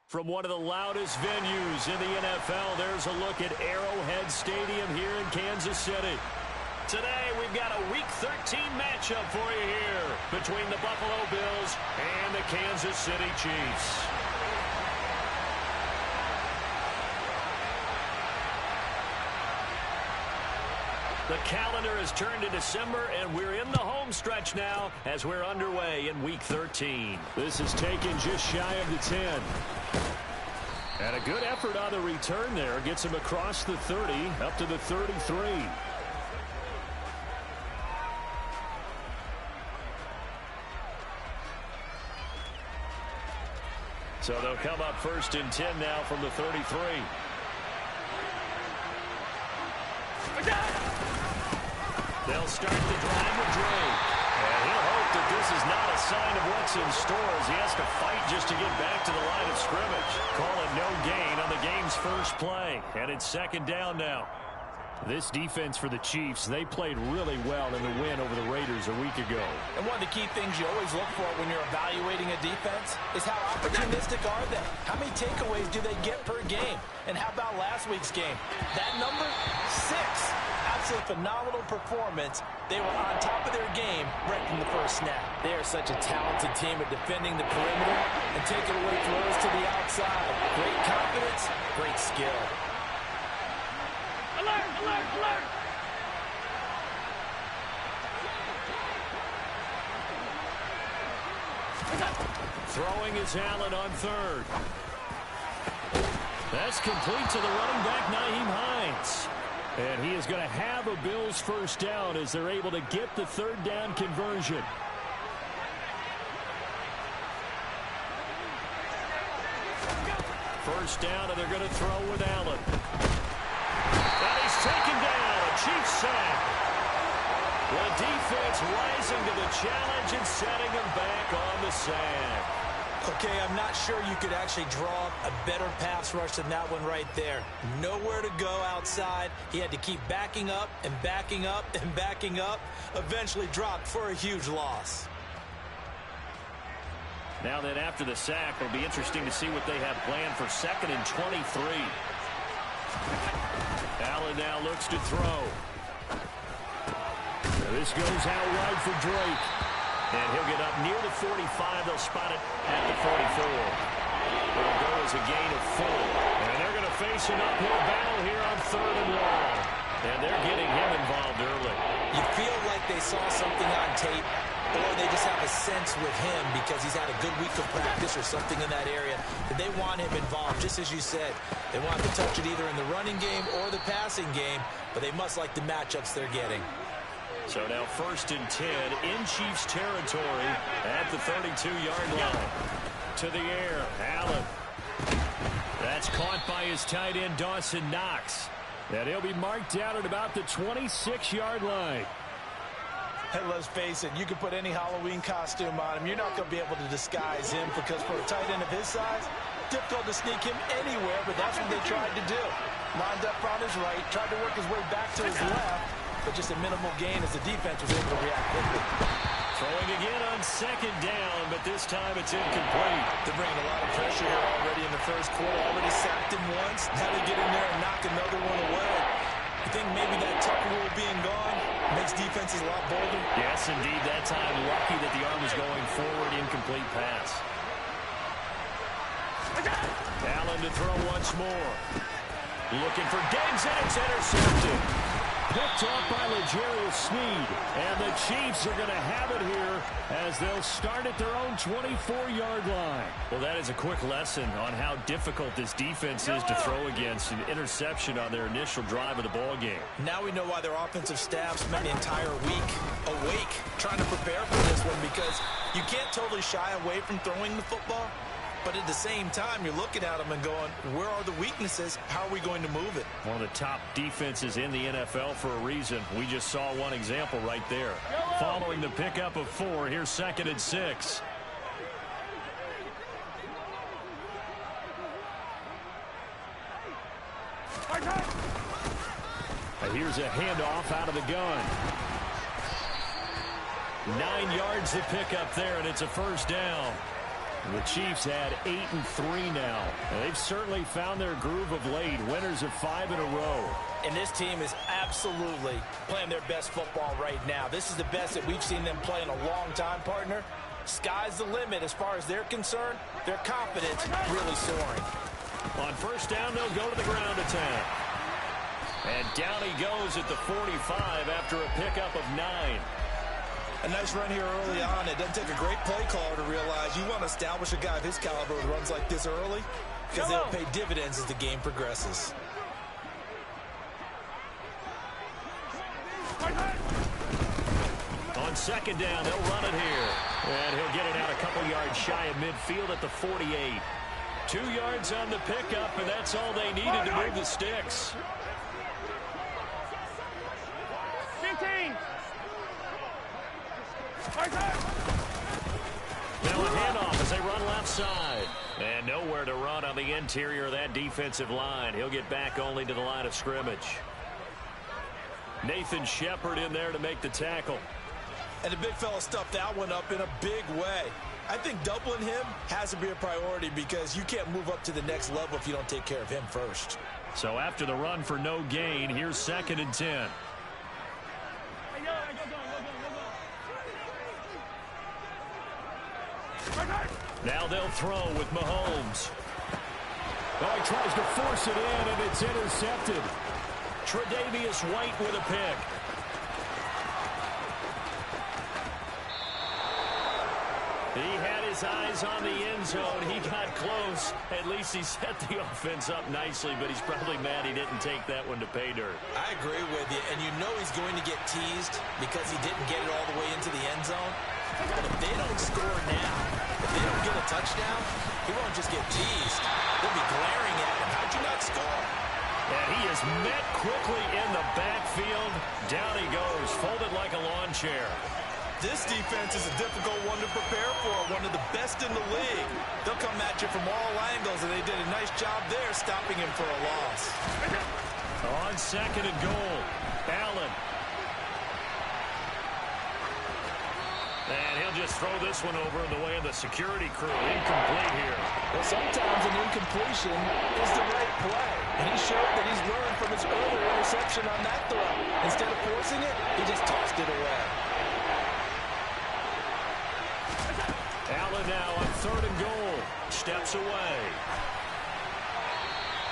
From one of the loudest venues in the NFL, there's a look at Arrowhead Stadium here in Kansas City. Today, we've got a Week 13 matchup for you here between the Buffalo Bills and the Kansas City Chiefs. The calendar has turned to December, and we're in the home stretch now as we're underway in Week 13. This is taken just shy of the 10. And a good effort on the return there. Gets him across the 30, up to the 33. So they'll come up 1st and 10 now from the 33. They'll start the drive with Drake. And he'll hope that this is not a sign of what's in store as he has to fight just to get back to the line of scrimmage. Call it no gain on the game's first play. And it's 2nd down now. This defense for the Chiefs, they played really well in the win over the Raiders a week ago. And one of the key things you always look for when you're evaluating a defense is how opportunistic are they? How many takeaways do they get per game? And how about last week's game? That number, 6. Absolutely phenomenal performance. They were on top of their game right from the first snap. They are such a talented team at defending the perimeter and taking away throws to the outside. Great confidence, great skill. Alert, alert, alert! Throwing is Allen on 3rd. That's complete to the running back, Nyheim Hines. And he is going to have a Bills first down as they're able to get the 3rd down conversion. First down, and they're going to throw with Allen. And he's taken down. A Chiefs sack. The defense rising to the challenge and setting him back on the sack. Okay, I'm not sure you could actually draw up a better pass rush than that one right there. Nowhere to go outside. He had to keep backing up and backing up and backing up. Eventually dropped for a huge loss. Now then, after the sack, it'll be interesting to see what they have planned for 2nd and 23. Allen now looks to throw. This goes out wide for Drake. And he'll get up near the 45. They'll spot it at the 44. It'll go as a gain of 4. And they're going to face an uphill battle here on 3rd and long. And they're getting him involved early. You feel like they saw something on tape, or they just have a sense with him because he's had a good week of practice or something in that area that they want him involved, just as you said. They want to touch it either in the running game or the passing game, but they must like the matchups they're getting. So now 1st and 10 in Chiefs territory at the 32-yard line. To the air, Allen. That's caught by his tight end, Dawson Knox. And he'll be marked down at about the 26-yard line. Hey, let's face it, you can put any Halloween costume on him. You're not going to be able to disguise him because for a tight end of his size, difficult to sneak him anywhere, but that's what they tried to do. Lined up on his right, tried to work his way back to his left, but just a minimal gain as the defense was able to react quickly. Throwing again on 2nd down, but this time it's incomplete. They're bringing a lot of pressure here already in the first quarter. Already sacked him once. Now they get in there and knock another one away. You think maybe that tuck rule being gone makes defenses a lot bolder? Yes, indeed. That time, lucky that the arm was going forward. Incomplete pass. Allen to throw once more. Looking for Diggs, and it's intercepted. Picked off by L'Jarius Sneed. And the Chiefs are going to have it here as they'll start at their own 24-yard line. Well, that is a quick lesson on how difficult this defense is to throw against. An interception on their initial drive of the ball game. Now we know why their offensive staff spent the entire week awake trying to prepare for this one, because you can't totally shy away from throwing the football. But at the same time, you're looking at them and going, where are the weaknesses? How are we going to move it? One of the top defenses in the NFL for a reason. We just saw one example right there. Following the pickup of 4, here's 2nd and 6. Here's a handoff out of the gun. 9 yards to pick up there, and it's a first down. The Chiefs had 8-3 now. They've certainly found their groove of late. Winners of 5 in a row. And this team is absolutely playing their best football right now. This is the best that we've seen them play in a long time, partner. Sky's the limit as far as they're concerned. Their confidence really soaring. On first down, they'll go to the ground attack. And down he goes at the 45 after a pickup of 9. A nice run here early on. It doesn't take a great play caller to realize you want to establish a guy of his caliber with runs like this early because they'll pay dividends as the game progresses. On second down, they'll run it here. And he'll get it out a couple yards shy of midfield at the 48. 2 yards on the pickup, and that's all they needed to move the sticks. 15. Now a handoff as they run left side. And nowhere to run on the interior of that defensive line. He'll get back only to the line of scrimmage. Nathan Shepard in there to make the tackle. And the big fella stuffed that one up in a big way. I think doubling him has to be a priority because you can't move up to the next level if you don't take care of him first. So after the run for no gain, here's 2nd and 10. Now they'll throw with Mahomes. Oh, he tries to force it in, and it's intercepted. Tre'Davious White with a pick. He had his eyes on the end zone. He got close. At least he set the offense up nicely, but he's probably mad he didn't take that one to pay dirt. I agree with you, and you know he's going to get teased because he didn't get it all the way into the end zone. But if they don't score now, if they don't get a touchdown, he won't just get teased. They'll be glaring at him. How'd you not score? And he is met quickly in the backfield. Down he goes, folded like a lawn chair. This defense is a difficult one to prepare for, one of the best in the league. They'll come at you from all angles, and they did a nice job there stopping him for a loss. On 2nd and goal, Allen. And he'll just throw this one over in the way of the security crew. Incomplete here. Well, sometimes an incompletion is the right play. And he showed that he's learned from his earlier interception on that throw. Instead of forcing it, he just tossed it away. Allen now on 3rd and goal. Steps away.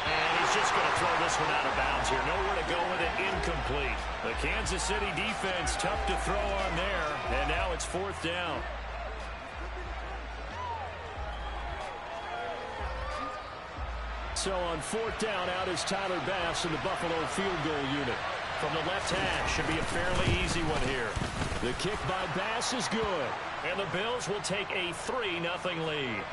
And he's just going to throw this one out of bounds here. Nowhere to go with it. Incomplete. The Kansas City defense tough to throw on there. And now it's 4th down. So on 4th down, out is Tyler Bass in the Buffalo field goal unit. From the left hash, should be a fairly easy one here. The kick by Bass is good. And the Bills will take a 3-0 lead.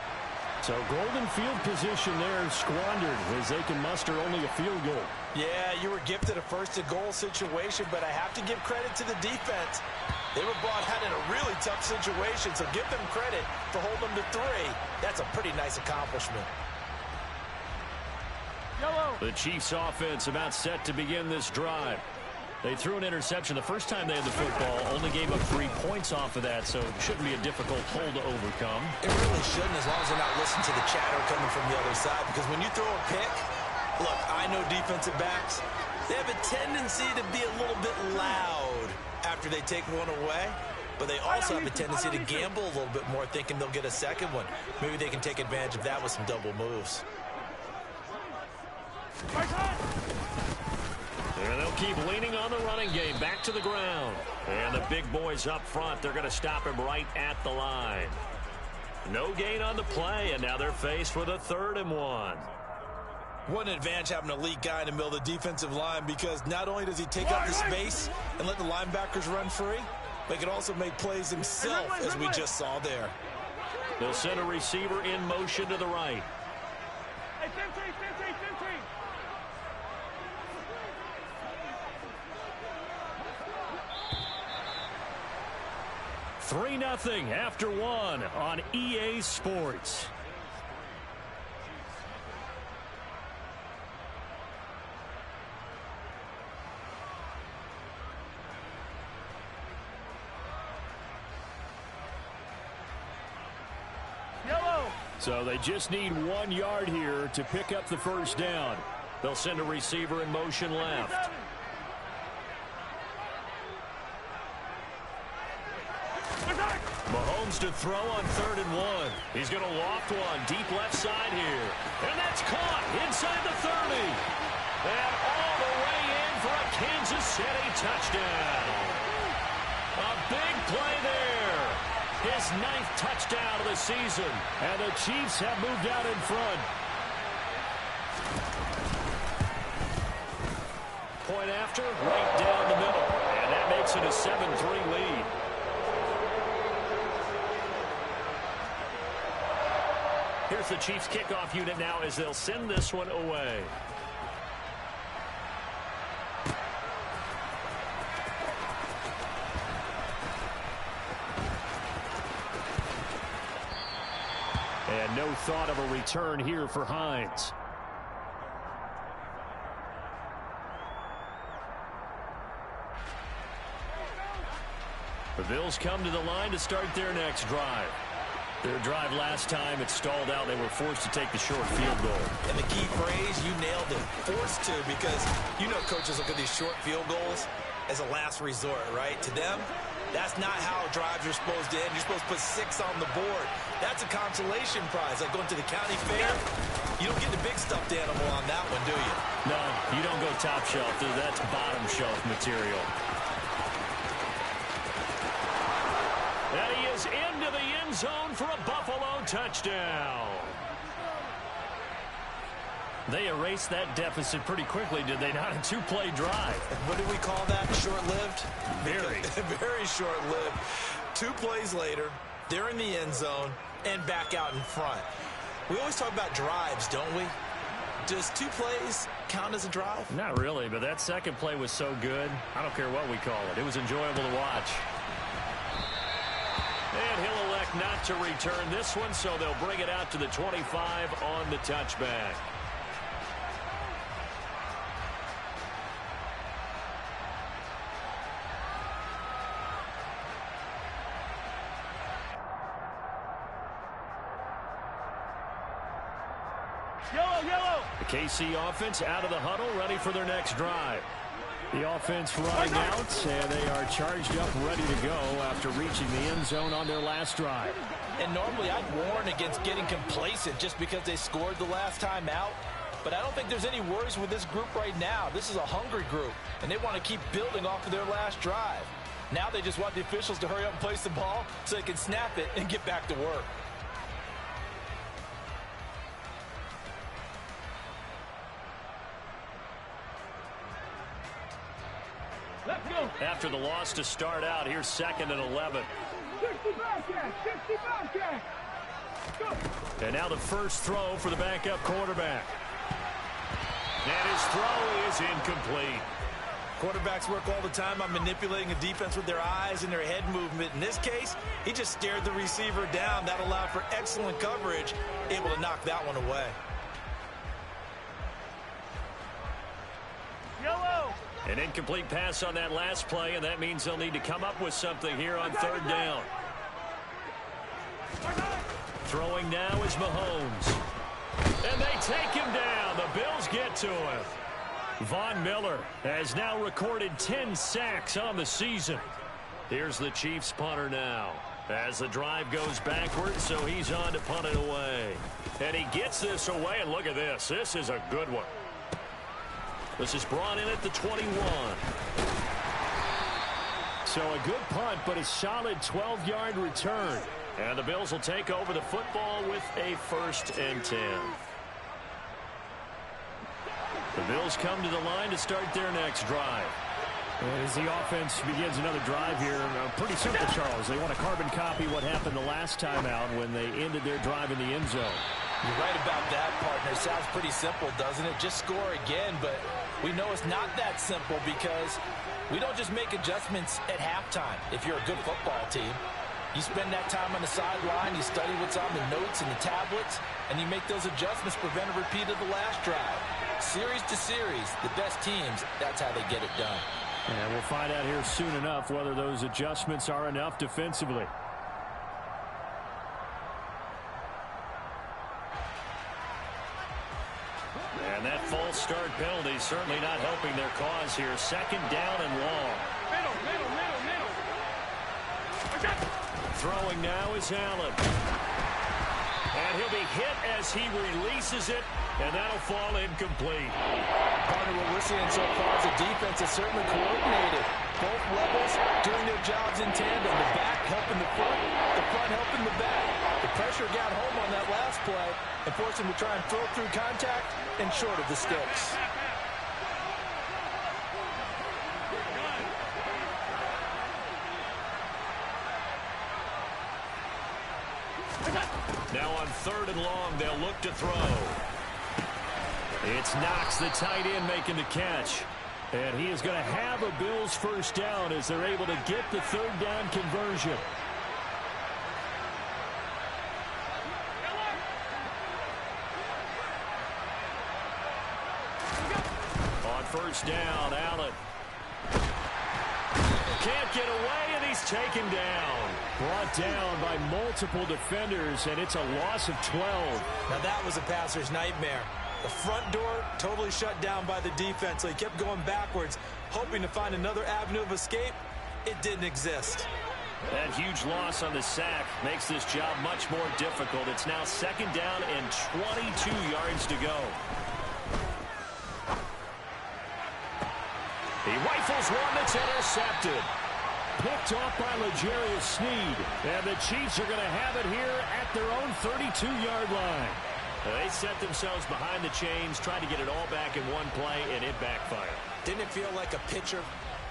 So golden field position there squandered as they can muster only a field goal. Yeah, you were gifted a first-and-goal situation, but I have to give credit to the defense. They were brought out in a really tough situation, so give them credit for holding them to 3. That's a pretty nice accomplishment. The Chiefs offense about set to begin this drive. They threw an interception the first time they had the football, only gave up 3 points off of that, so it shouldn't be a difficult hole to overcome. It really shouldn't, as long as they're not listening to the chatter coming from the other side, because when you throw a pick, look, I know defensive backs, they have a tendency to be a little bit loud after they take one away, but they also have a tendency to gamble a little bit more, thinking they'll get a second one. Maybe they can take advantage of that with some double moves. And they'll keep leaning on the running game. Back to the ground. And the big boys up front, they're going to stop him right at the line. No gain on the play, and now they're faced with a 3rd and 1. What an advantage having an elite guy in the middle of the defensive line, because not only does he take up the space and let the linebackers run free, but he can also make plays himself, as we just saw there. They'll send a receiver in motion to the right. Hey, 15. 3-0 after 1 on EA Sports. Yellow. So they just need 1 yard here to pick up the first down. They'll send a receiver in motion left. Mahomes to throw on 3rd and 1. He's going to loft one deep left side here. And that's caught inside the 30. And all the way in for a Kansas City touchdown. A big play there. His 9th touchdown of the season. And the Chiefs have moved out in front. Point after, right down the middle. And that makes it a 7-3 lead. Here's the Chiefs kickoff unit now as they'll send this one away. And no thought of a return here for Hines. The Bills come to the line to start their next drive. Their drive last time, it stalled out. They were forced to take the short field goal. And the key phrase, you nailed it, forced to, because you know coaches look at these short field goals as a last resort, right? To them, that's not how drives are supposed to end. You're supposed to put 6 on the board. That's a consolation prize, like going to the county fair. You don't get the big stuffed animal on that one, do you? No, you don't go top shelf. That's bottom shelf material. And he is into the end zone for a Buffalo touchdown. They erased that deficit pretty quickly, did they not? A 2-play drive. What do we call that? Short-lived? Very. Very short-lived. 2 plays later, they're in the end zone and back out in front. We always talk about drives, don't we? Does 2 plays count as a drive? Not really, but that second play was so good. I don't care what we call it. It was enjoyable to watch. And he'll elect not to return this one, so they'll bring it out to the 25 on the touchback. Yellow. The KC offense out of the huddle, ready for their next drive. The offense running out, and they are charged up, ready to go after reaching the end zone on their last drive. And normally I'd warn against getting complacent just because they scored the last time out. But I don't think there's any worries with this group right now. This is a hungry group, and they want to keep building off of their last drive. Now they just want the officials to hurry up and place the ball so they can snap it and get back to work. Let's go. After the loss to start out, here's 2nd and 11. 60 Bobcat. Go. And now the first throw for the backup quarterback. And his throw is incomplete. Quarterbacks work all the time on manipulating a defense with their eyes and their head movement. In this case, he just stared the receiver down. That allowed for excellent coverage, able to knock that one away. Yellow. An incomplete pass on that last play, and that means they'll need to come up with something here on 3rd down. Throwing now is Mahomes. And they take him down. The Bills get to him. Von Miller has now recorded 10 sacks on the season. Here's the Chiefs punter now as the drive goes backwards, so he's on to punt it away. And he gets this away, and look at this. This is a good one. This is brought in at the 21. So a good punt, but a solid 12-yard return. And the Bills will take over the football with a 1st and 10. The Bills come to the line to start their next drive. As the offense begins another drive here, pretty simple, Charles. They want to carbon copy what happened the last time out when they ended their drive in the end zone. You're right about that, partner. Sounds pretty simple, doesn't it? Just score again, but we know it's not that simple because we don't just make adjustments at halftime if you're a good football team. You spend that time on the sideline, you study what's on the notes and the tablets, and you make those adjustments, prevent a repeat of the last drive. Series to series, the best teams, that's how they get it done. And we'll find out here soon enough whether those adjustments are enough defensively. And that false start penalty certainly not helping their cause here. Second down and long. Middle. Throwing now is Allen. And he'll be hit as he releases it, and that'll fall incomplete. Partner, what we're seeing so far is the defense is certainly coordinated. Both levels doing their jobs in tandem. The back helping the front helping the back. The pressure got home on that last play and forced him to try and throw through contact and short of the sticks. Now on third and long, they'll look to throw. It's Knox, the tight end, making the catch. And he is going to have a Bills first down as they're able to get the third down conversion. On first down, Allen. Can't get away, and he's taken down. Brought down by multiple defenders, and it's a loss of 12. Now that was a passer's nightmare. The front door totally shut down by the defense, so he kept going backwards, hoping to find another avenue of escape. It didn't exist. That huge loss on the sack makes this job much more difficult. It's now second down and 22 yards to go. He rifles one that's intercepted. Picked off by L'Jarius Sneed. And the Chiefs are going to have it here at their own 32-yard line. They set themselves behind the chains, trying to get it all back in one play, and it backfired. Didn't it feel like a pitcher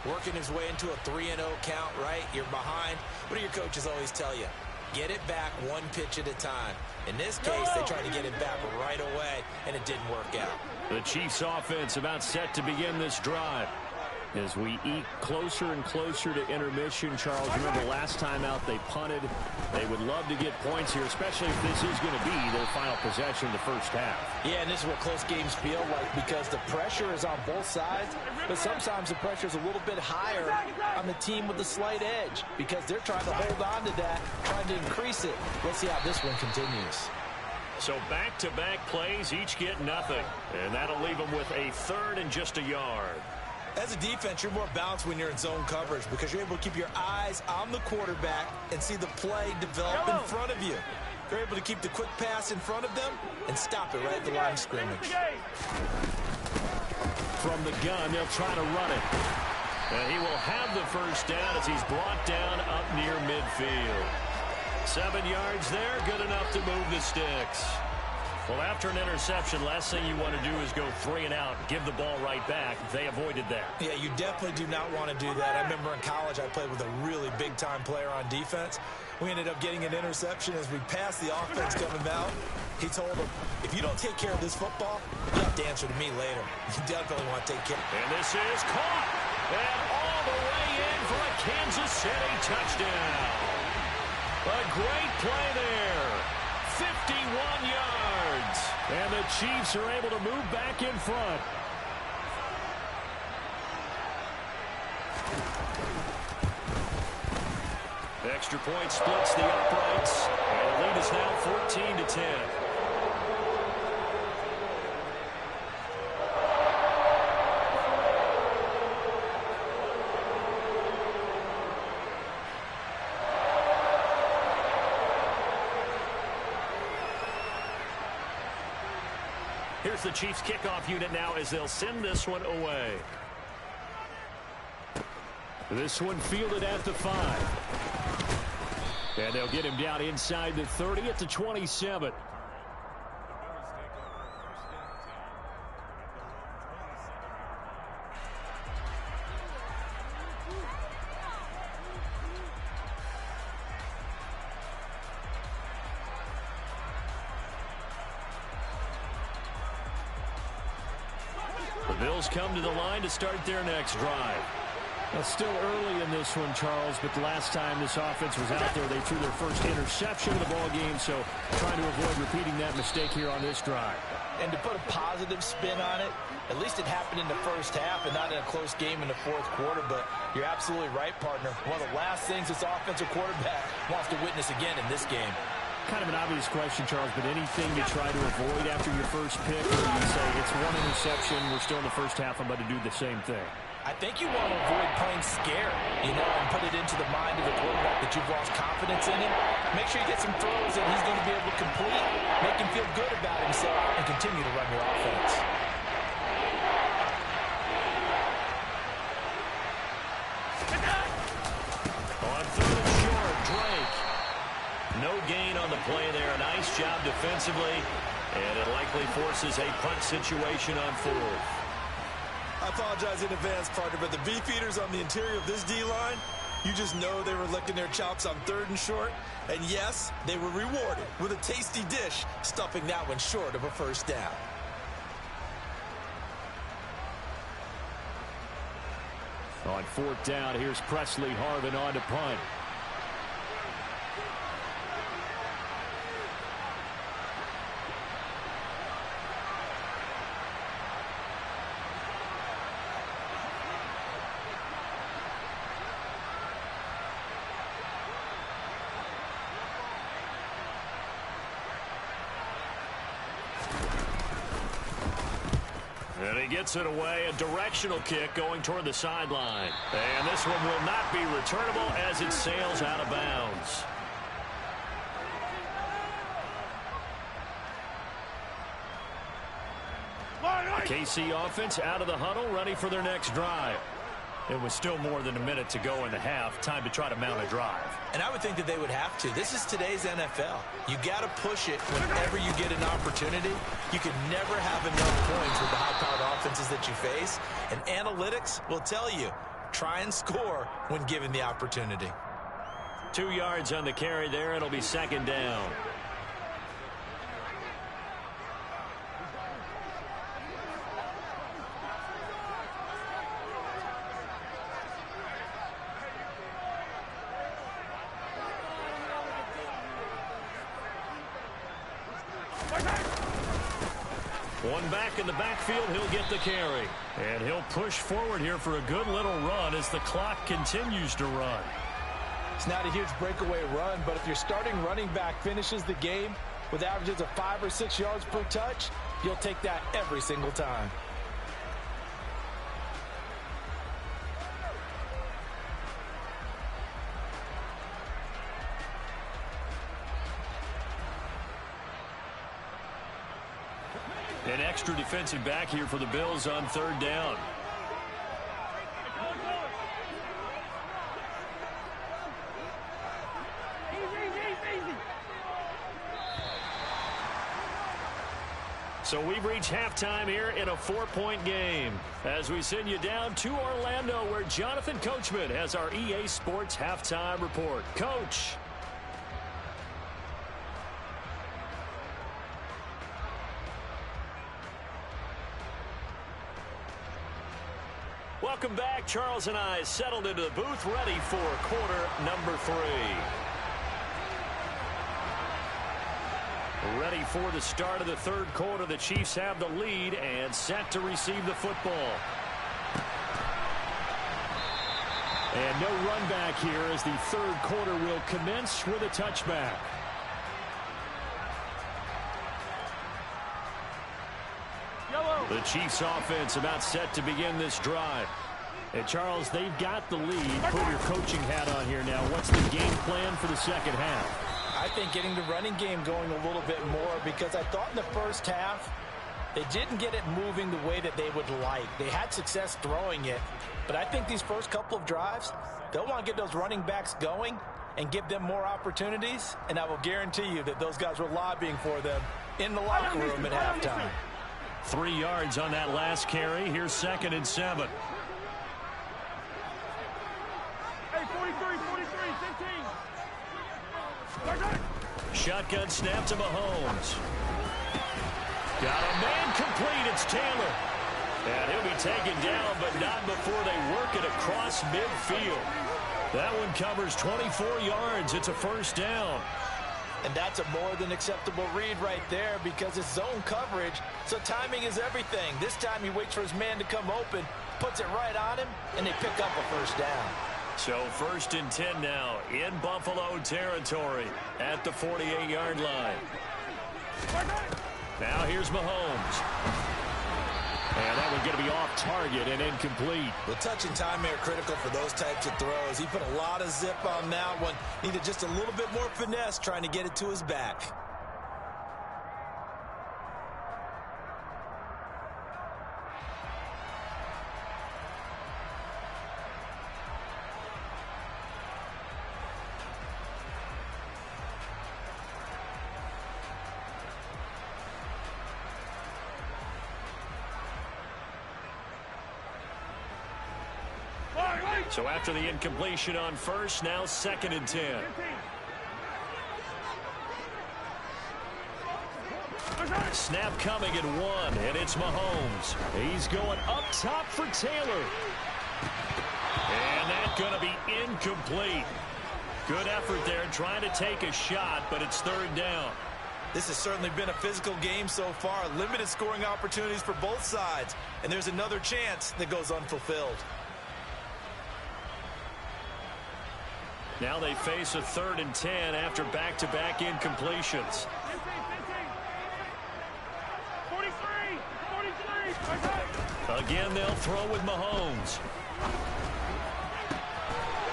working his way into a 3-0 count, right? You're behind. What do your coaches always tell you? Get it back one pitch at a time. In this case, they tried to get it back right away, and it didn't work out. The Chiefs offense about set to begin this drive. As we eke closer and closer to intermission, Charles, remember last time out they punted. They would love to get points here, especially if this is going to be their final possession of the first half. Yeah, and this is what close games feel like because the pressure is on both sides, but sometimes the pressure is a little bit higher on the team with the slight edge because they're trying to hold on to that, trying to increase it. Let's see how this one continues. So back-to-back plays, each get nothing, and that'll leave them with a third and just a yard. As a defense, you're more balanced when you're in zone coverage because you're able to keep your eyes on the quarterback and see the play develop in front of you. You're able to keep the quick pass in front of them and stop it right at the line of scrimmage. From the gun, they'll try to run it. And he will have the first down as he's brought down up near midfield. 7 yards there, good enough to move the sticks. Well, after an interception, last thing you want to do is go 3 and out, give the ball right back. They avoided that. Yeah, you definitely do not want to do that. I remember in college I played with a really big-time player on defense. We ended up getting an interception as we passed the offense coming out. He told him, if you don't take care of this football, you have to answer to me later. You definitely want to take care. And this is caught. And all the way in for a Kansas City touchdown. A great play there. 51 yards. And the Chiefs are able to move back in front. Extra point splits the uprights. And the lead is now 14-10. Here's the Chiefs kickoff unit now as they'll send this one away. This one fielded at the 5. And they'll get him down inside the 30 at the 27. The Bills come to the line to start their next drive. Well, still early in this one, Charles, but the last time this offense was out there, they threw their first interception of the ball game, so trying to avoid repeating that mistake here on this drive. And to put a positive spin on it, at least it happened in the first half and not in a close game in the fourth quarter, but you're absolutely right, partner. One of the last things this offensive quarterback wants to witness again in this game. Kind of an obvious question, Charles, but anything you try to avoid after your first pick, or do you say it's one interception, we're still in the first half, I'm about to do the same thing? I think you want to avoid playing scared, and put it into the mind of the quarterback that you've lost confidence in him. Make sure you get some throws that he's going to be able to complete, make him feel good about himself, and continue to run your offense. On third and short, Drake. No gain on the play there. Nice job defensively, and it likely forces a punt situation on fourth. I apologize in advance, partner, but the beefeaters on the interior of this D-line, you just know they were licking their chops on third and short. And yes, they were rewarded with a tasty dish, stuffing that one short of a first down. On fourth down, here's Presley Harvin on to punt. And he gets it away, a directional kick going toward the sideline. And this one will not be returnable as it sails out of bounds. The KC offense out of the huddle, ready for their next drive. It was still more than a minute to go in the half. Time to try to mount a drive. And I would think that they would have to. This is today's NFL. You got to push it whenever you get an opportunity. You can never have enough points with the high-powered offenses that you face. And analytics will tell you, try and score when given the opportunity. 2 yards on the carry there. It'll be second down. One back in the backfield, he'll get the carry. And he'll push forward here for a good little run as the clock continues to run. It's not a huge breakaway run, but if your starting running back finishes the game with averages of 5 or 6 yards per touch, you'll take that every single time. An extra defensive back here for the Bills on third down. So we've reached halftime here in a 4-point game as we send you down to Orlando where Jonathan Coachman has our EA Sports halftime report. Coach. Welcome back. Charles and I settled into the booth ready for quarter number 3. Ready for the start of the third quarter. The Chiefs have the lead and set to receive the football. And no run back here as the third quarter will commence with a touchback. The Chiefs offense about set to begin this drive. And Charles, they've got the lead. Put your coaching hat on here now. What's the game plan for the second half? I think getting the running game going a little bit more, because I thought in the first half they didn't get it moving the way that they would like. They had success throwing it, but I think these first couple of drives, they'll want to get those running backs going and give them more opportunities, and I will guarantee you that those guys were lobbying for them in the locker room at halftime. 3 yards on that last carry. Here's 2nd and 7. Hey, 43, 15. Shotgun snap to Mahomes. Got a man complete. It's Taylor. And he'll be taken down, but not before they work it across midfield. That one covers 24 yards. It's a first down. And that's a more than acceptable read right there because it's zone coverage, so timing is everything. This time he waits for his man to come open, puts it right on him, and they pick up a first down. So 1st and 10 now in Buffalo territory at the 48-yard line. Now here's Mahomes. And that one's going to be off target and incomplete. The touch and time are critical for those types of throws. He put a lot of zip on that one. Needed just a little bit more finesse trying to get it to his back. So after the incompletion on 1st, now 2nd and 10. Snap coming at 1, and it's Mahomes. He's going up top for Taylor. And that's going to be incomplete. Good effort there trying to take a shot, but it's 3rd down. This has certainly been a physical game so far. Limited scoring opportunities for both sides. And there's another chance that goes unfulfilled. Now they face a 3rd and 10 after back-to-back incompletions. 43. Again, they'll throw with Mahomes.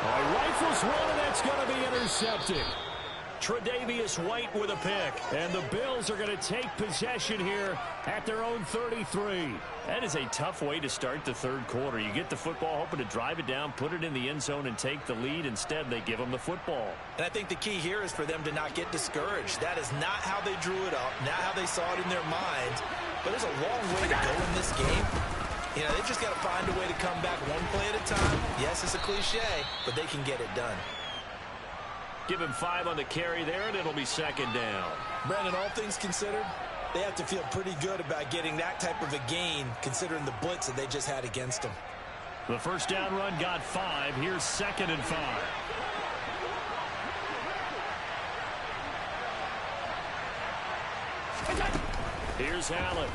Rifles one, and that's going to be intercepted. Tre'Davious White with a pick. And the Bills are going to take possession here at their own 33. That is a tough way to start the 3rd quarter. You get the football, hoping to drive it down, put it in the end zone, and take the lead. Instead, they give them the football. And I think the key here is for them to not get discouraged. That is not how they drew it up, not how they saw it in their minds. But there's a long way to go in this game. You know, they've just got to find a way to come back one play at a time. Yes, it's a cliche, but they can get it done. Give him 5 on the carry there, and it'll be 2nd down. Brandon, all things considered, they have to feel pretty good about getting that type of a gain, considering the blitz that they just had against them. The 1st down run got 5. Here's 2nd and 5. Here's Allen.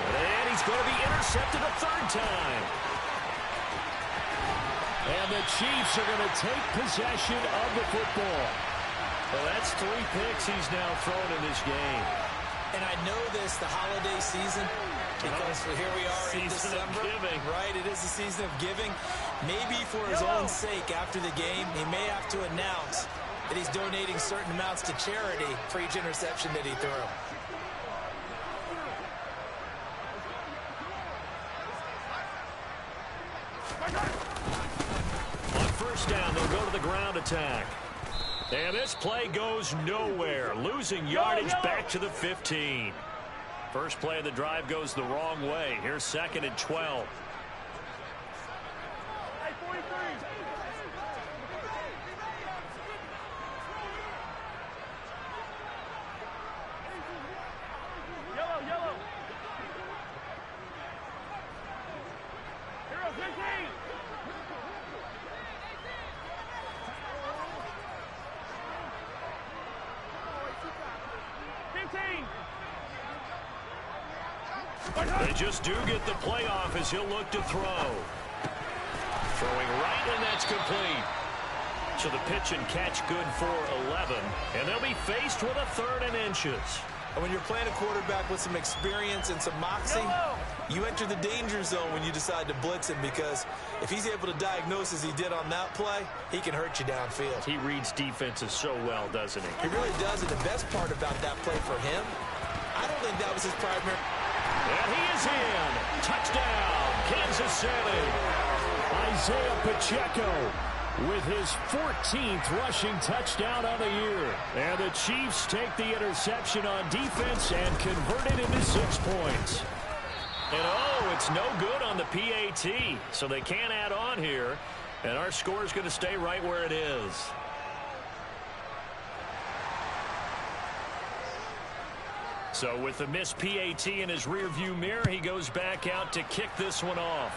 And he's going to be intercepted a 3rd time. And the Chiefs are going to take possession of the football. Well, that's 3 picks he's now thrown in this game. And I know this, the holiday season, because here we are in December. Right, it is the season of giving. Maybe for his own sake after the game, he may have to announce that he's donating certain amounts to charity for each interception that he threw. On 1st down, they'll go to the ground attack. And this play goes nowhere. Losing yardage back to the 15. First play of the drive goes the wrong way. Here's 2nd and 12. Hey, 43. Yellow. Hero 15. 15. They just do get the play off as he'll look to throw. Throwing right, and that's complete. So the pitch and catch good for 11. And they'll be faced with a 3rd and inches. And when you're playing a quarterback with some experience and some moxie, you enter the danger zone when you decide to blitz him, because if he's able to diagnose as he did on that play, he can hurt you downfield. He reads defenses so well, doesn't he? He really does, and the best part about that play for him, I don't think that was his primary. And he is in. Touchdown, Kansas City. Isaiah Pacheco with his 14th rushing touchdown of the year. And the Chiefs take the interception on defense and convert it into 6 points. And it's no good on the PAT, so they can't add on here. And our score is going to stay right where it is. So with the missed PAT in his rearview mirror, he goes back out to kick this one off.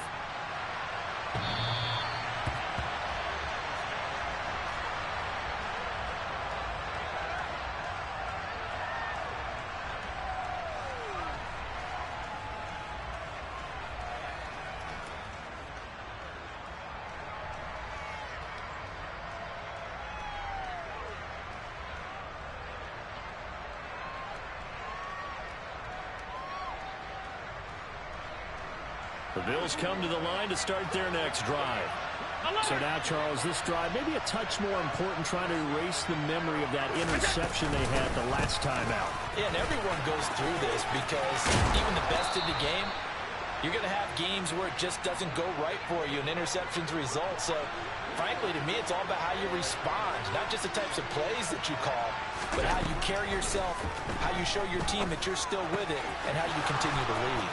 The Bills come to the line to start their next drive. So now, Charles, this drive maybe a touch more important, trying to erase the memory of that interception they had the last time out. Yeah, and everyone goes through this because even the best in the game, you're going to have games where it just doesn't go right for you and interceptions result. So, frankly, to me, it's all about how you respond, not just the types of plays that you call, but how you carry yourself, how you show your team that you're still with it, and how you continue to lead.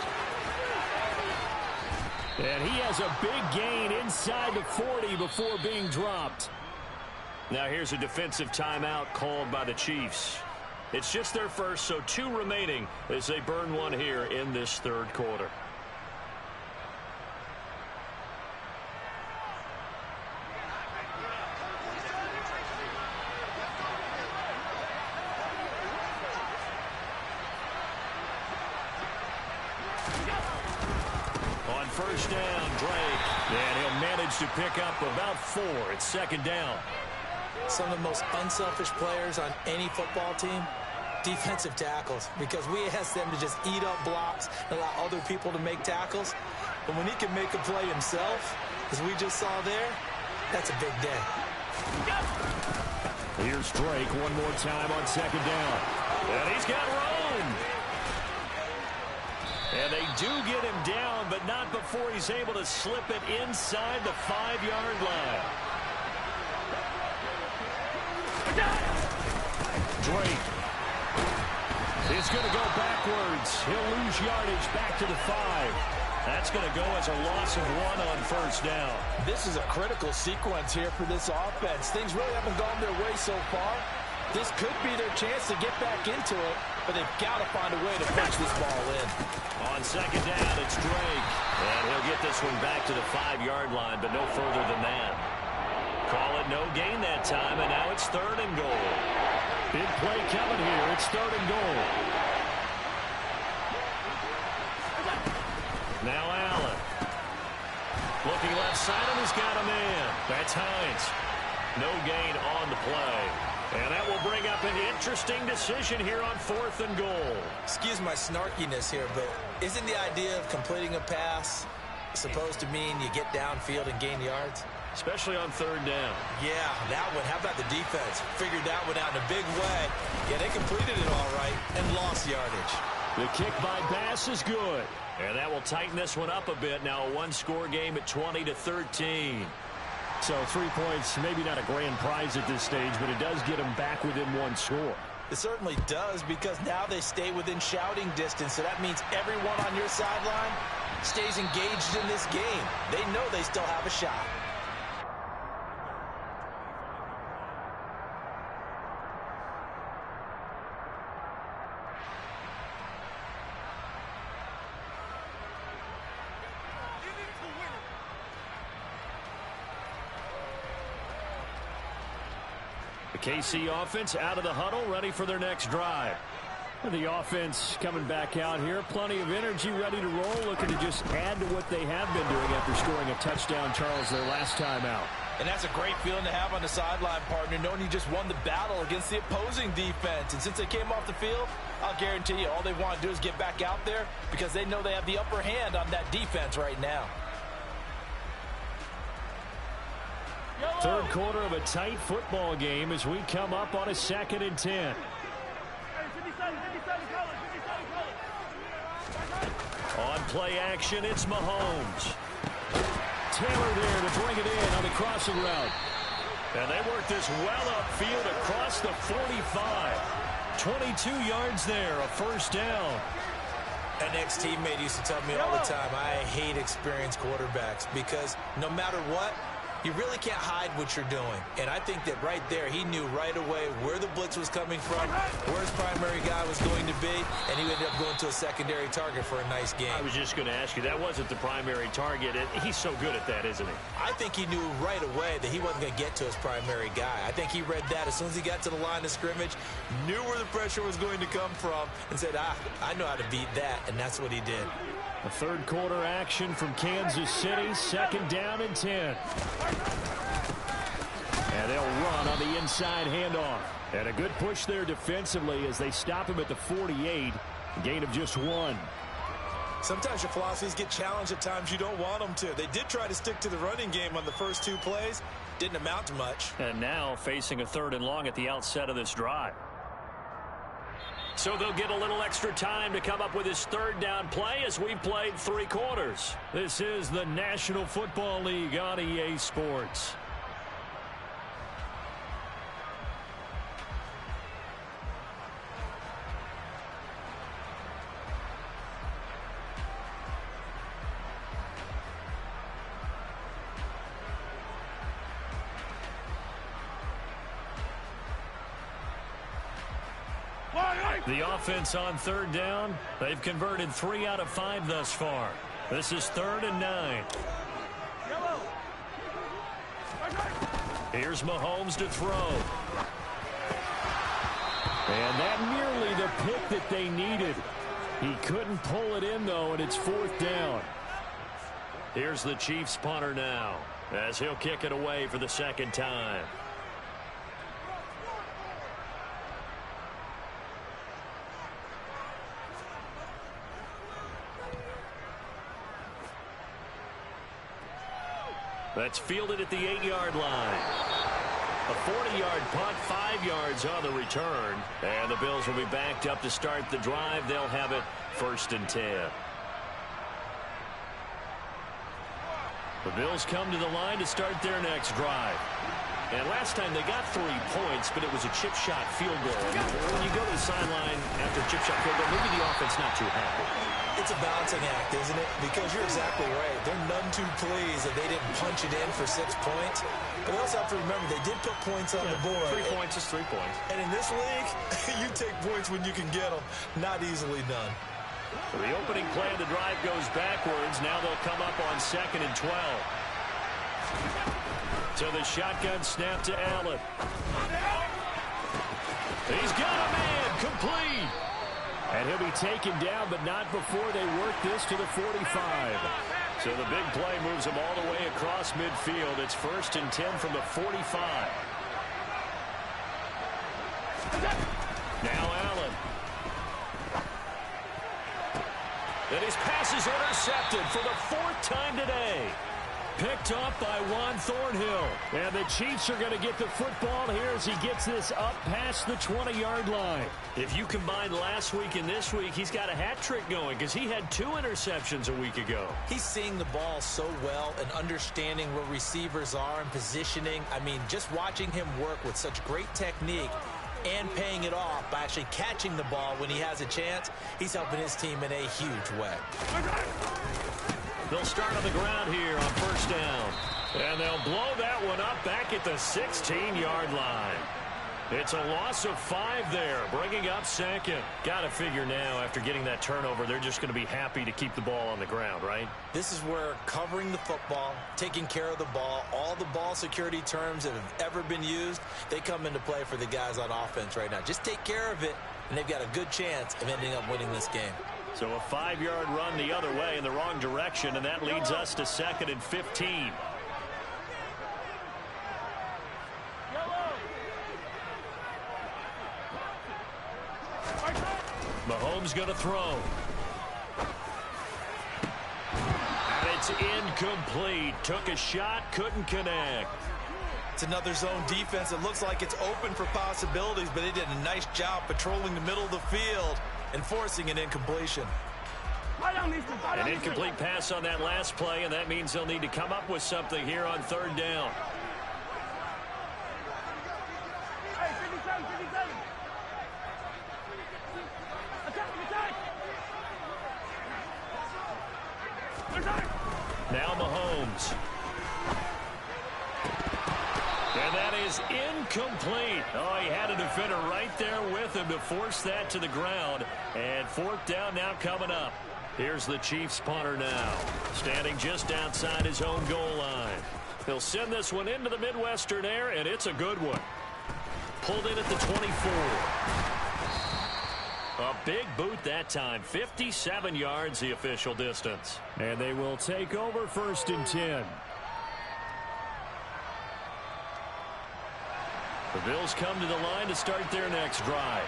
And he has a big gain inside the 40 before being dropped. Now here's a defensive timeout called by the Chiefs. It's just their first, so 2 remaining as they burn one here in this third quarter. First down, Drake. And he'll manage to pick up about 4. It's second down. Some of the most unselfish players on any football team, defensive tackles, because we ask them to just eat up blocks and allow other people to make tackles. But when he can make a play himself, as we just saw there, that's a big day. Here's Drake one more time on second down. And he's got room. And they do get him down, but not before he's able to slip it inside the 5-yard line. Drake is going to go backwards. He'll lose yardage back to the 5. That's going to go as a loss of 1 on first down. This is a critical sequence here for this offense. Things really haven't gone their way so far. This could be their chance to get back into it, but they've got to find a way to punch this ball in. On second down, it's Drake. And he'll get this one back to the 5-yard line, but no further than that. Call it no gain that time, and now it's 3rd and goal. Big play coming here. It's 3rd and goal. Now Allen. Looking left side, and he's got a man. That's Hines. No gain on the play. And that will bring up an interesting decision here on 4th and goal. Excuse my snarkiness here, but isn't the idea of completing a pass supposed to mean you get downfield and gain yards? Especially on 3rd down. Yeah, that one. How about the defense? Figured that one out in a big way. Yeah, they completed it all right and lost yardage. The kick by Bass is good. And that will tighten this one up a bit. Now a 1-score game at 20-13. So 3 points, maybe not a grand prize at this stage, but it does get them back within 1 score. It certainly does, because now they stay within shouting distance. So that means everyone on your sideline stays engaged in this game. They know they still have a shot. KC offense out of the huddle, ready for their next drive. The offense coming back out here, plenty of energy, ready to roll, looking to just add to what they have been doing after scoring a touchdown, Charles, their last time out. And that's a great feeling to have on the sideline, partner, knowing you just won the battle against the opposing defense. And since they came off the field, I'll guarantee you all they want to do is get back out there, because they know they have the upper hand on that defense right now. Third quarter of a tight football game as we come up on a 2nd and 10. On play action, it's Mahomes. Taylor there to bring it in on the crossing route. And they work this well upfield across the 45. 22 yards there, a first down. An ex-teammate used to tell me all the time, I hate experienced quarterbacks, because no matter what, you really can't hide what you're doing. And I think that right there, he knew right away where the blitz was coming from, where his primary guy was going to be, and he ended up going to a secondary target for a nice game. I was just going to ask you, that wasn't the primary target. He's so good at that, isn't he? I think he knew right away that he wasn't going to get to his primary guy. I think he read that as soon as he got to the line of scrimmage, knew where the pressure was going to come from, and said, I know how to beat that, and that's what he did. A third quarter action from Kansas City, 2nd down and 10. And they'll run on the inside handoff. And a good push there defensively as they stop him at the 48. A gain of just 1. Sometimes your philosophies get challenged at times you don't want them to. They did try to stick to the running game on the first 2 plays. Didn't amount to much. And now facing a 3rd and long at the outset of this drive. So they'll get a little extra time to come up with his 3rd down play as we've played 3 quarters. This is the National Football League on EA Sports. The offense on 3rd down. They've converted 3 out of 5 thus far. This is 3rd and 9. Here's Mahomes to throw. And that nearly the pick that they needed. He couldn't pull it in, though, and it's 4th down. Here's the Chiefs punter now, as he'll kick it away for the 2nd time. That's fielded at the 8-yard line. A 40-yard punt, 5 yards on the return. And the Bills will be backed up to start the drive. They'll have it 1st and 10. The Bills come to the line to start their next drive. And last time they got 3 points, but it was a chip shot field goal. And when you go to the sideline after a chip shot field goal, maybe the offense not too happy. It's a balancing act, isn't it? Because you're exactly right. They're none too pleased that they didn't punch it in for 6 points. But they also have to remember they did put points on the board. 3 points is 3 points. And in this league, you take points when you can get them. Not easily done. The opening play of the drive goes backwards. Now they'll come up on 2nd and 12. To the shotgun snap to Allen. He's got a man, complete. And he'll be taken down, but not before they work this to the 45. So the big play moves him all the way across midfield. It's 1st and 10 from the 45. Now Allen. And his pass is intercepted for the 4th time today. Picked off by Juan Thornhill. And the Chiefs are going to get the football here as he gets this up past the 20-yard line. If you combine last week and this week, he's got a hat trick going because he had 2 interceptions a week ago. He's seeing the ball so well and understanding where receivers are and positioning. I mean, just watching him work with such great technique and paying it off by actually catching the ball when he has a chance, he's helping his team in a huge way. They'll start on the ground here on 1st down. And they'll blow that one up back at the 16-yard line. It's a loss of 5 there, bringing up 2nd. Got to figure now, after getting that turnover, they're just going to be happy to keep the ball on the ground, right? This is where covering the football, taking care of the ball, all the ball security terms that have ever been used, they come into play for the guys on offense right now. Just take care of it, and they've got a good chance of ending up winning this game. So a 5-yard run the other way in the wrong direction, and that leads us to 2nd and 15. Mahomes going to throw. And it's incomplete. Took a shot, couldn't connect. It's another zone defense. It looks like it's open for possibilities, but they did a nice job patrolling the middle of the field and forcing an incompletion. An incomplete pass on that last play, and that means they'll need to come up with something here on 3rd down. Now Mahomes. And that is incomplete. Oh, he had a defender right there with him to force that to the ground. And 4th down now coming up. Here's the Chiefs punter now, standing just outside his own goal line. He'll send this one into the Midwestern air, and it's a good one. Pulled in at the 24. A big boot that time. 57 yards the official distance. And they will take over 1st and 10. The Bills come to the line to start their next drive.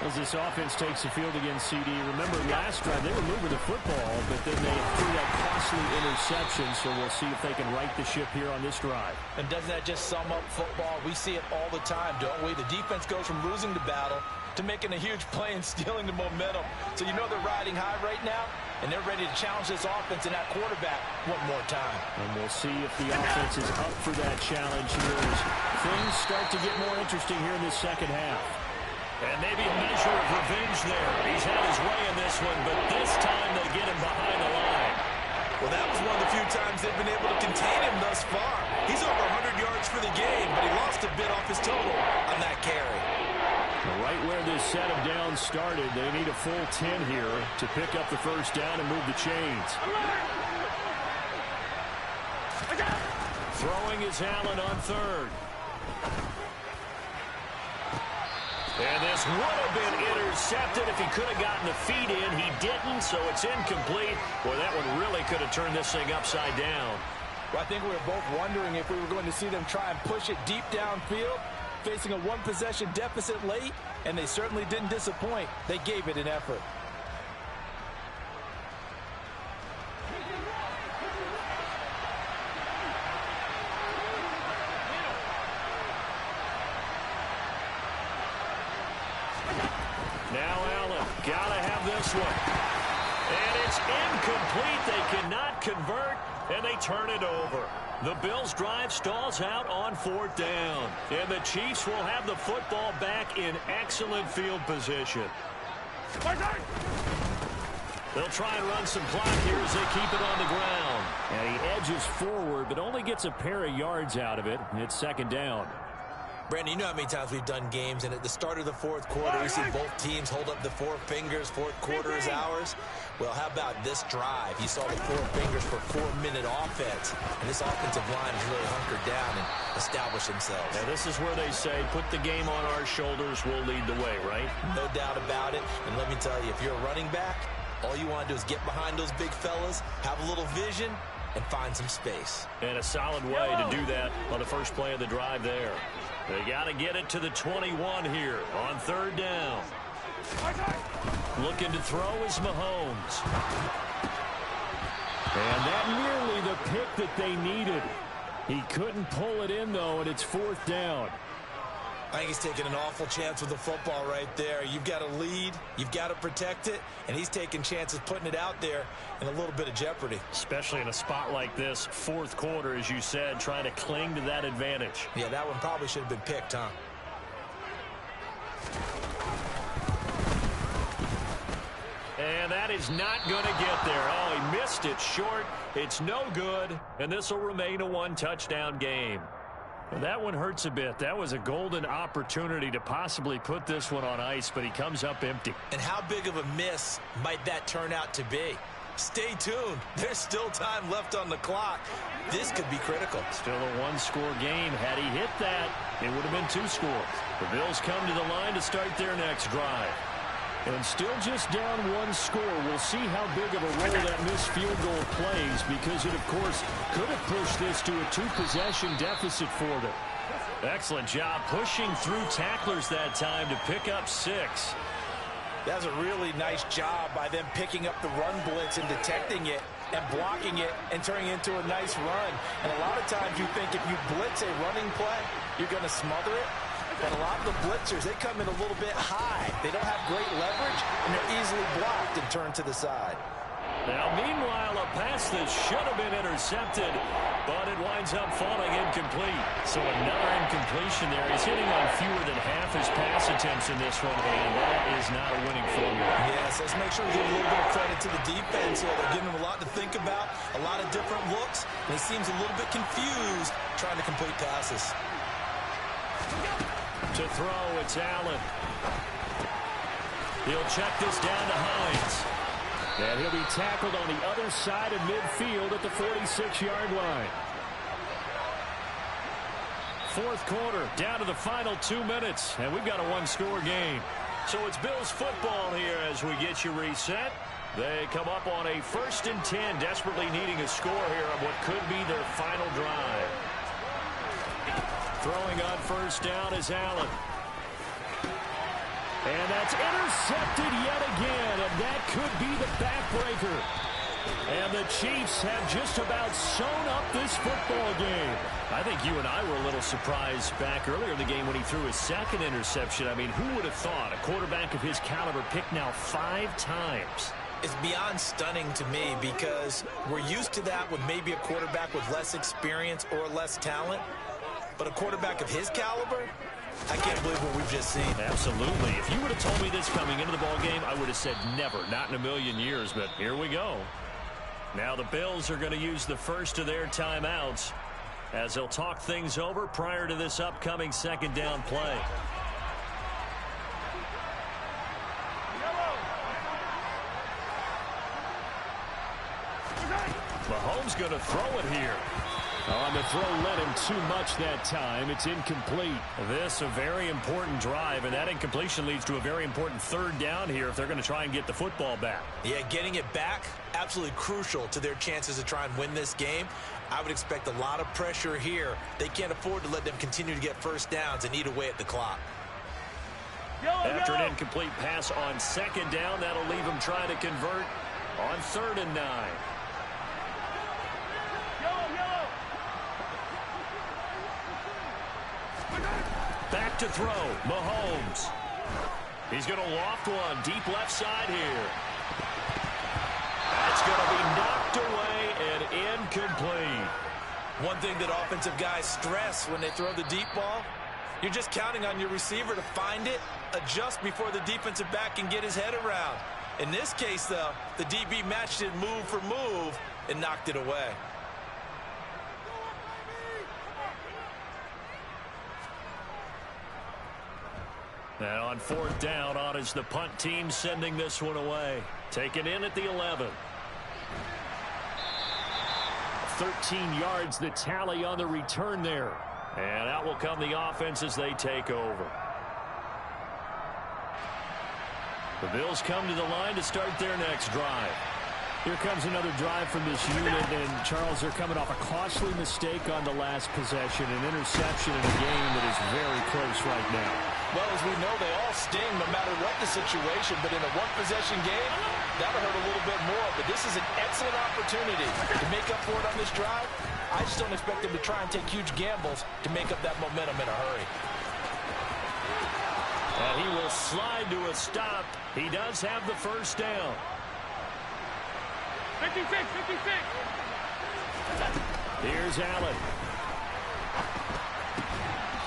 As this offense takes the field against CD, remember last drive they were moving the football, but then they threw that costly interception, so we'll see if they can right the ship here on this drive. And doesn't that just sum up football? We see it all the time, don't we? The defense goes from losing the battle to making a huge play and stealing the momentum. So you know they're riding high right now, and they're ready to challenge this offense and that quarterback one more time. And we'll see if the offense is up for that challenge here as things start to get more interesting here in this second half. And maybe a measure of revenge there. He's had his way in this one, but this time they get him behind the line. Well, that was one of the few times they've been able to contain him thus far. He's over 100 yards for the game, but he lost a bit off his total on that carry. Right where this set of downs started, they need a full 10 here to pick up the first down and move the chains. Throwing is Allen on third. And this would have been intercepted if he could have gotten the feet in. He didn't, so it's incomplete. Boy, that one really could have turned this thing upside down. Well, I think we were both wondering if we were going to see them try and push it deep downfield, facing a one-possession deficit late, and they certainly didn't disappoint. They gave it an effort. Now Allen, gotta have this one. And it's incomplete. They cannot convert, and they turn it over. The Bills' drive stalls out on fourth down. And the Chiefs will have the football back in excellent field position. They'll try and run some clock here as they keep it on the ground. And he edges forward, but only gets a pair of yards out of it. It's second down. Brandon, you know how many times we've done games, and at the start of the fourth quarter, we see both teams hold up the four fingers. Fourth quarter is ours. Well, how about this drive? You saw the four fingers for 4-minute offense, and this offensive line has really hunkered down and established themselves. Now, this is where they say, put the game on our shoulders, we'll lead the way, right? No doubt about it. And let me tell you, if you're a running back, all you want to do is get behind those big fellas, have a little vision, and find some space. And a solid way to do that on the first play of the drive there. They got to get it to the 21 here on third down. Looking to throw is Mahomes. And that nearly the pick that they needed. He couldn't pull it in, though, and it's fourth down. I think he's taking an awful chance with the football right there. You've got to lead, you've got to protect it, and he's taking chances putting it out there in a little bit of jeopardy. Especially in a spot like this, fourth quarter, as you said, trying to cling to that advantage. Yeah, that one probably should have been picked, huh? And that is not going to get there. Oh, he missed it short. It's no good, and this will remain a one-touchdown game. Well, that one hurts a bit. That was a golden opportunity to possibly put this one on ice, but he comes up empty. And how big of a miss might that turn out to be? Stay tuned. There's still time left on the clock. This could be critical. Still a one-score game. Had he hit that, it would have been two scores. The Bills come to the line to start their next drive. And still just down one score. We'll see how big of a role that missed field goal plays, because it, of course, could have pushed this to a two-possession deficit for them. Excellent job pushing through tacklers that time to pick up 6. That was a really nice job by them picking up the run blitz and detecting it and blocking it and turning it into a nice run. And a lot of times you think if you blitz a running play, you're going to smother it. But a lot of the blitzers, they come in a little bit high. They don't have great leverage, and they're easily blocked and turned to the side. Now, meanwhile, a pass that should have been intercepted, but it winds up falling incomplete. So another incompletion there. He's hitting on fewer than half his pass attempts in this one, and that is not a winning formula. Yes, let's make sure we give a little bit of credit to the defense here. They're giving him a lot to think about, a lot of different looks, and he seems a little bit confused trying to complete passes. To throw, it's Allen. He'll check this down to Hines. And he'll be tackled on the other side of midfield at the 46-yard line. Fourth quarter, down to the final 2 minutes, and we've got a one-score game. So it's Bills football here as we get you reset. They come up on a 1st and 10, desperately needing a score here on what could be their final drive. Throwing on first down is Allen. And that's intercepted yet again, and that could be the backbreaker. And the Chiefs have just about sewn up this football game. I think you and I were a little surprised back earlier in the game when he threw his second interception. I mean, who would have thought a quarterback of his caliber picked now 5 times? It's beyond stunning to me because we're used to that with maybe a quarterback with less experience or less talent. But a quarterback of his caliber, I can't believe what we've just seen. Absolutely. If you would have told me this coming into the ball game, I would have said never, not in a million years. But here we go. Now the Bills are going to use the first of their timeouts as they'll talk things over prior to this upcoming second down play. Mahomes going to throw it here. On the throw led him too much that time. It's incomplete. This a very important drive, and that incompletion leads to a very important third down here if they're going to try and get the football back. Yeah, getting it back, absolutely crucial to their chances to try and win this game. I would expect a lot of pressure here. They can't afford to let them continue to get first downs and eat away at the clock. After an incomplete pass on second down, that'll leave them trying to convert on 3rd and 9. Back to throw, Mahomes. He's going to loft one, deep left side here. That's going to be knocked away and incomplete. One thing that offensive guys stress when they throw the deep ball, you're just counting on your receiver to find it, adjust before the defensive back can get his head around. In this case, though, the DB matched it move for move and knocked it away. Now on 4th down, on is the punt team sending this one away. Taken in at the 11. 13 yards the tally on the return there. And out will come the offense as they take over. The Bills come to the line to start their next drive. Here comes another drive from this unit, and Charles, they're coming off a costly mistake on the last possession, an interception in a game that is very close right now. Well, as we know, they all sting no matter what the situation, but in a one-possession game, that'll hurt a little bit more. But this is an excellent opportunity to make up for it on this drive. I just don't expect them to try and take huge gambles to make up that momentum in a hurry. And he will slide to a stop. He does have the first down. 56, 56. Here's Allen.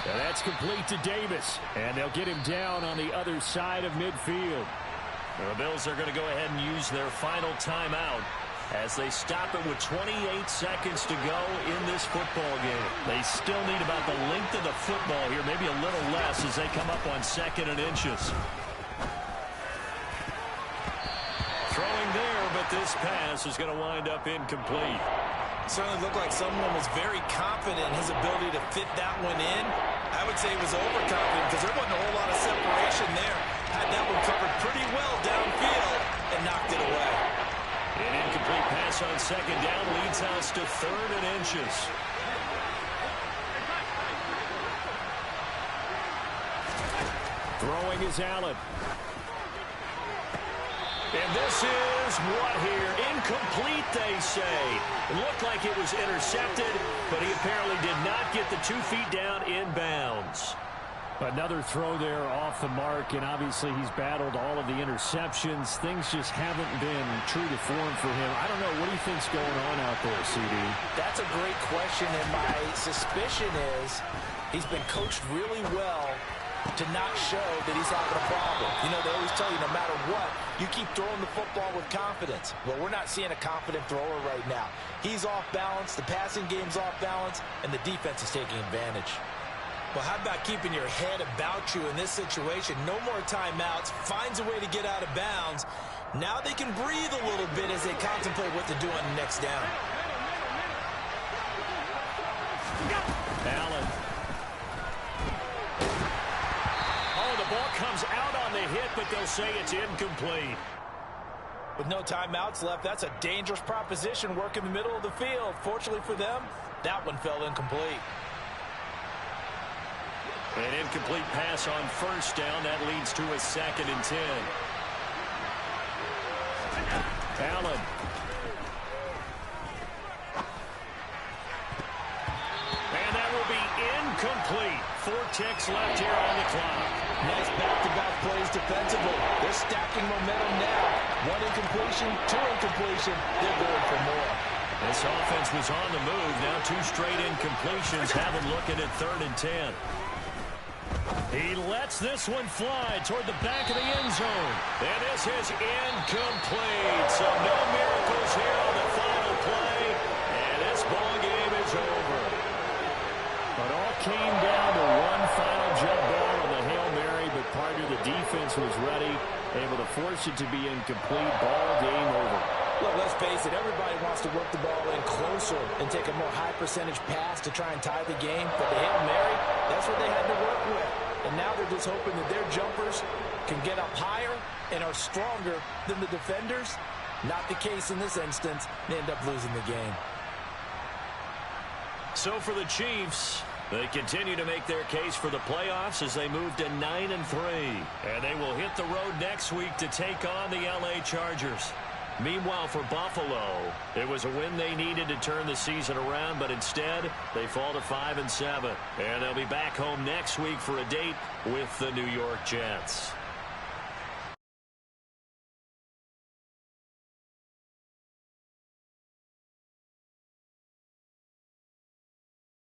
And that's complete to Davis. And they'll get him down on the other side of midfield. The Bills are going to go ahead and use their final timeout as they stop it with 28 seconds to go in this football game. They still need about the length of the football here, maybe a little less as they come up on 2nd and inches. Throwing there, but this pass is going to wind up incomplete. Certainly looked like someone was very confident in his ability to fit that one in. I would say he was overconfident because there wasn't a whole lot of separation there. Had that one covered pretty well downfield and knocked it away. An incomplete pass on 2nd down leads us to 3rd and inches. Throwing is Allen. And this is what here? Incomplete, they say. It looked like it was intercepted, but he apparently did not get the 2 feet down in bounds. Another throw there off the mark, and obviously he's battled all of the interceptions. Things just haven't been true to form for him. I don't know. What do you think's going on out there, CD? That's a great question, and my suspicion is he's been coached really well to not show that he's having a problem. You know, they always tell you no matter what, you keep throwing the football with confidence. Well, we're not seeing a confident thrower right now. He's off balance, the passing game's off balance, and the defense is taking advantage. Well, how about keeping your head about you in this situation? No more timeouts. Finds a way to get out of bounds. Now they can breathe a little bit as they contemplate what to do on the next down. Allen. Oh, the ball comes out on the hit, but they'll say it's incomplete. With no timeouts left, that's a dangerous proposition. Work in the middle of the field. Fortunately for them, that one fell incomplete. An incomplete pass on first down. That leads to a 2nd and 10. Allen. And that will be incomplete. 4 ticks left here on the clock. Nice back-to-back plays defensively. They're stacking momentum now. 1 incompletion, 2 incompletion. They're going for more. This offense was on the move. Now 2 straight incompletions have them looking at 3rd and 10. He lets this one fly toward the back of the end zone. And this is incomplete. So no miracles here on the final play. And this ball game is over. It all came down to one final jump ball on the Hail Mary, but partner, the defense was ready, able to force it to be incomplete. Ball game over. Look, let's face it, everybody wants to work the ball in closer and take a more high-percentage pass to try and tie the game. But the Hail Mary, that's what they had to work with. And now they're just hoping that their jumpers can get up higher and are stronger than the defenders. Not the case in this instance. They end up losing the game. So for the Chiefs, they continue to make their case for the playoffs as they move to 9-3. And they will hit the road next week to take on the LA Chargers. Meanwhile, for Buffalo, it was a win they needed to turn the season around, but instead, they fall to 5-7. And they'll be back home next week for a date with the New York Jets.